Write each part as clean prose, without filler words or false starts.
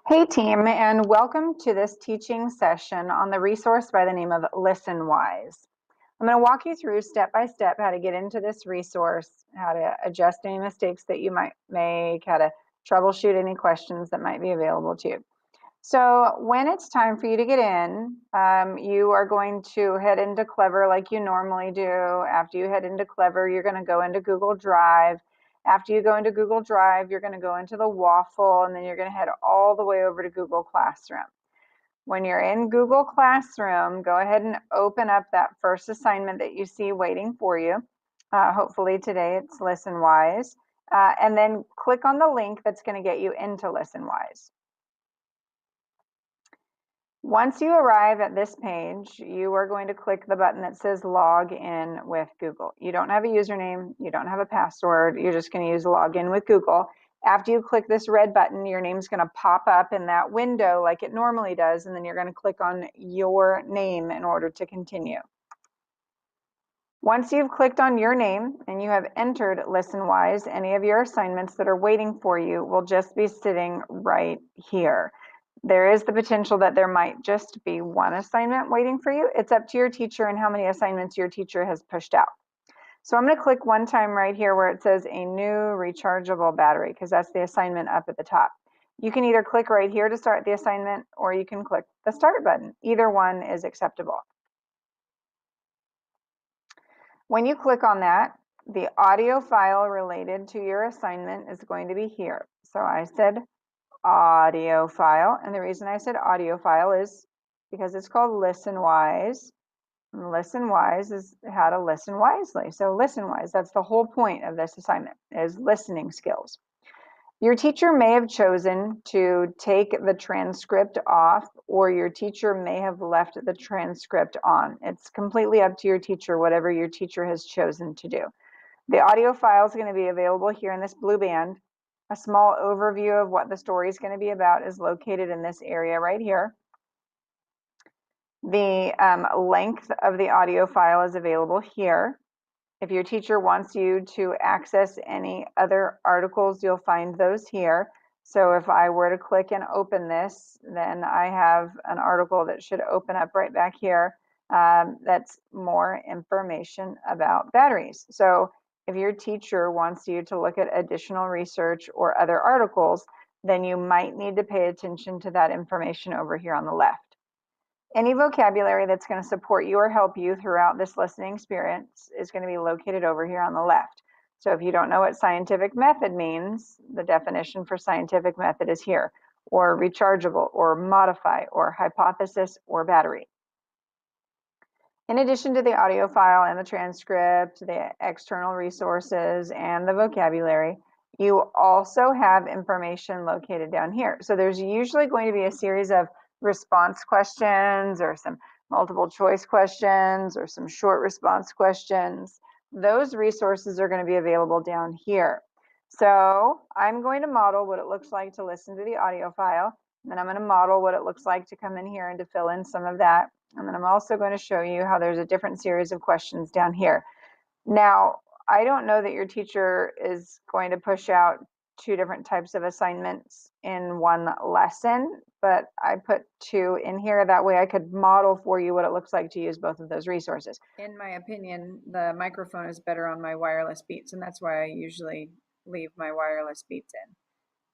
Hey team, and welcome to this teaching session on the resource by the name of Listenwise. I'm going to walk you through step by step how to get into this resource, how to adjust any mistakes that you might make, how to troubleshoot any questions that might be available to you. So when it's time for you to get in, you are going to head into Clever like you normally do. After you head into Clever, you're going to go into Google Drive. After you go into Google Drive, you're going to go into the waffle, and then you're going to head all the way over to Google Classroom. When you're in Google Classroom, go ahead and open up that first assignment that you see waiting for you. Hopefully today it's Listenwise. And then click on the link that's going to get you into Listenwise. Once you arrive at this page, you are going to click the button that says log in with Google. You don't have a username, you don't have a password, you're just going to use login with Google. After you click this red button, your name's going to pop up in that window like it normally does, and then you're going to click on your name in order to continue. Once you've clicked on your name and you have entered Listenwise, any of your assignments that are waiting for you will just be sitting right here. There is the potential that there might just be one assignment waiting for you. It's up to your teacher and how many assignments your teacher has pushed out. So I'm going to click one time right here where it says a new rechargeable battery, because that's the assignment up at the top. You can either click right here to start the assignment, or you can click the start button. Either one is acceptable. When you click on that, the audio file related to your assignment is going to be here. So I said audio file, and the reason I said audio file is because it's called Listenwise. Listenwise is how to listen wisely. So Listenwise, that's the whole point of this assignment, is listening skills. Your teacher may have chosen to take the transcript off, or your teacher may have left the transcript on. It's completely up to your teacher, whatever your teacher has chosen to do. The audio file is going to be available here in this blue band. A small overview of what the story is going to be about is located in this area right here. The length of the audio file is available here. If your teacher wants you to access any other articles, you'll find those here. So if I were to click and open this, then I have an article that should open up right back here. That's more information about batteries. So if your teacher wants you to look at additional research or other articles, then you might need to pay attention to that information over here on the left. Any vocabulary that's going to support you or help you throughout this listening experience is going to be located over here on the left. So if you don't know what scientific method means, the definition for scientific method is here, or rechargeable, or modify, or hypothesis, or battery. In addition to the audio file and the transcript, the external resources, and the vocabulary, you also have information located down here. So there's usually going to be a series of response questions, or some multiple choice questions, or some short response questions. Those resources are going to be available down here. So I'm going to model what it looks like to listen to the audio file, and then I'm going to model what it looks like to come in here and to fill in some of that. And then I'm also going to show you how there's a different series of questions down here. Now, I don't know that your teacher is going to push out two different types of assignments in one lesson, but I put two in here. That way I could model for you what it looks like to use both of those resources. In my opinion, the microphone is better on my wireless beats, and that's why I usually leave my wireless beats in.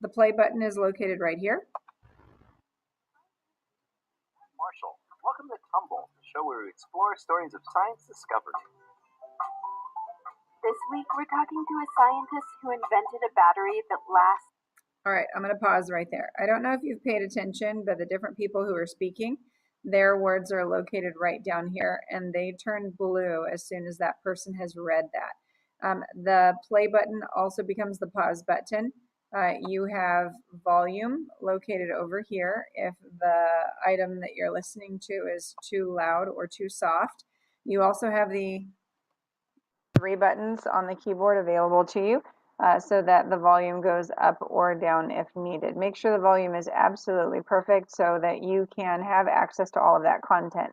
The play button is located right here. Marshall, welcome to Tumble, the show where we explore stories of science discovery. This week we're talking to a scientist who invented a battery that lasts. All right, I'm going to pause right there. I don't know if you've paid attention, but the different people who are speaking, their words are located right down here, and they turn blue as soon as that person has read that. The play button also becomes the pause button. You have volume located over here if the item that you're listening to is too loud or too soft. You also have the three buttons on the keyboard available to you so that the volume goes up or down if needed. Make sure the volume is absolutely perfect so that you can have access to all of that content.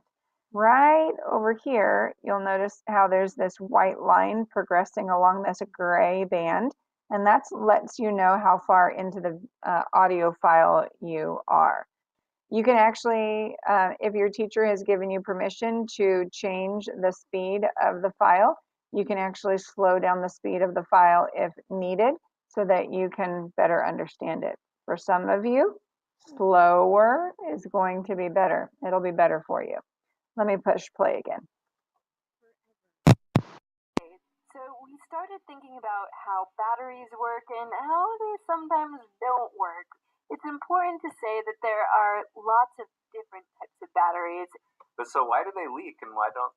Right over here, you'll notice how there's this white line progressing along this gray band. And that lets you know how far into the audio file you are. You can actually, if your teacher has given you permission to change the speed of the file, you can actually slow down the speed of the file if needed so that you can better understand it. For some of you, slower is going to be better. It'll be better for you. Let me push play again. So we started thinking about how batteries work and how they sometimes don't work. It's important to say that there are lots of different types of batteries. But so why do they leak and why don't?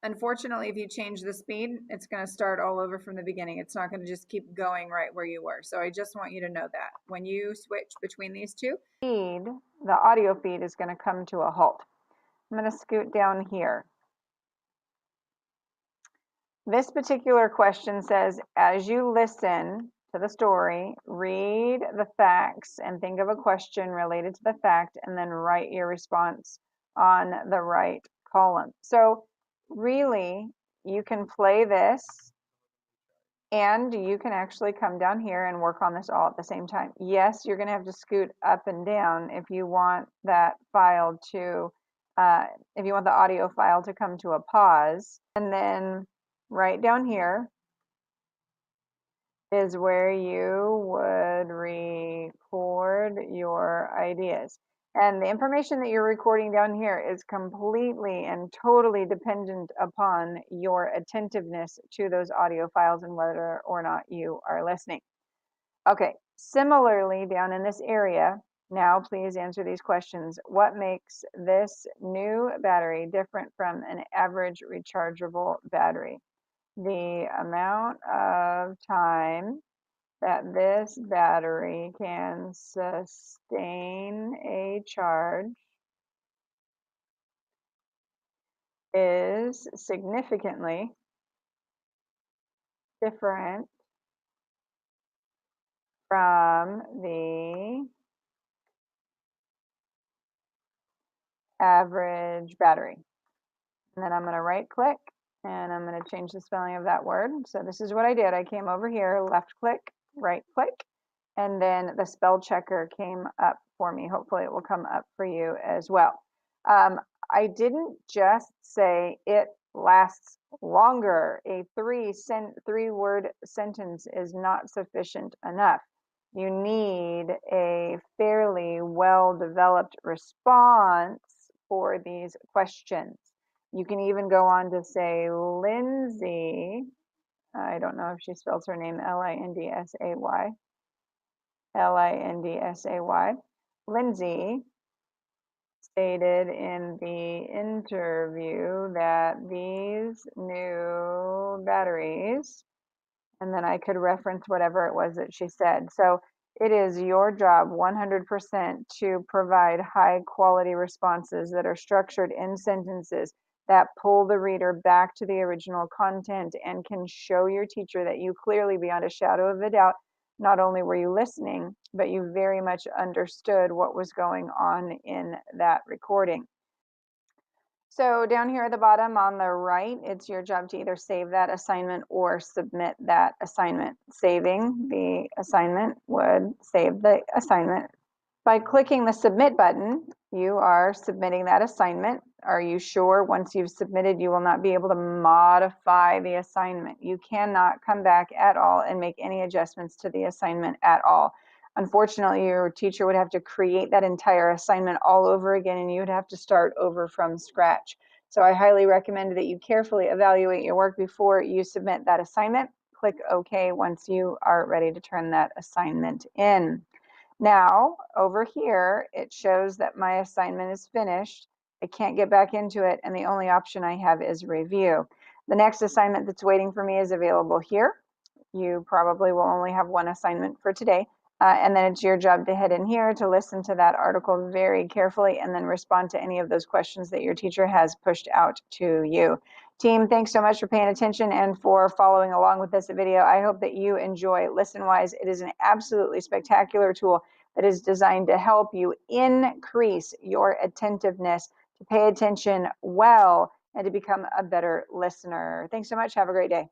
Unfortunately, if you change the speed, it's going to start all over from the beginning. It's not going to just keep going right where you were. So I just want you to know that. When you switch between these two, the audio feed is going to come to a halt. I'm going to scoot down here. This particular question says, as you listen to the story, read the facts and think of a question related to the fact, and then write your response on the right column. So really, you can play this and you can actually come down here and work on this all at the same time. Yes, you're going to have to scoot up and down if you want that file to, if you want the audio file to come to a pause. And then right down here is where you would record your ideas. And the information that you're recording down here is completely and totally dependent upon your attentiveness to those audio files and whether or not you are listening. Okay, similarly, down in this area, now please answer these questions. What makes this new battery different from an average rechargeable battery? The amount of time that this battery can sustain a charge is significantly different from the average battery. And then I'm going to right click and I'm going to change the spelling of that word. So this is what I did. I came over here, left click, right click, and then the spell checker came up for me. Hopefully it will come up for you as well. I didn't just say it lasts longer. A three-word sentence is not sufficient enough. You need a fairly well-developed response for these questions. You can even go on to say, Lindsay, I don't know if she spells her name Lindsay, Lindsay. Lindsay stated in the interview that these new batteries, and then I could reference whatever it was that she said. So it is your job 100% to provide high quality responses that are structured in sentences that pull the reader back to the original content and can show your teacher that you clearly, beyond a shadow of a doubt, not only were you listening, but you very much understood what was going on in that recording. So down here at the bottom on the right, it's your job to either save that assignment or submit that assignment. Saving the assignment would save the assignment. By clicking the submit button, you are submitting that assignment. Are you sure once you've submitted, you will not be able to modify the assignment? You cannot come back at all and make any adjustments to the assignment at all. Unfortunately, your teacher would have to create that entire assignment all over again, and you'd have to start over from scratch. So I highly recommend that you carefully evaluate your work before you submit that assignment. Click OK once you are ready to turn that assignment in. Now, over here, it shows that my assignment is finished. I can't get back into it, and the only option I have is review. The next assignment that's waiting for me is available here. You probably will only have one assignment for today. And then it's your job to head in here to listen to that article very carefully and then respond to any of those questions that your teacher has pushed out to you. Team, thanks so much for paying attention and for following along with this video. I hope that you enjoy Listenwise. It is an absolutely spectacular tool that is designed to help you increase your attentiveness, to pay attention well, and to become a better listener. Thanks so much. Have a great day.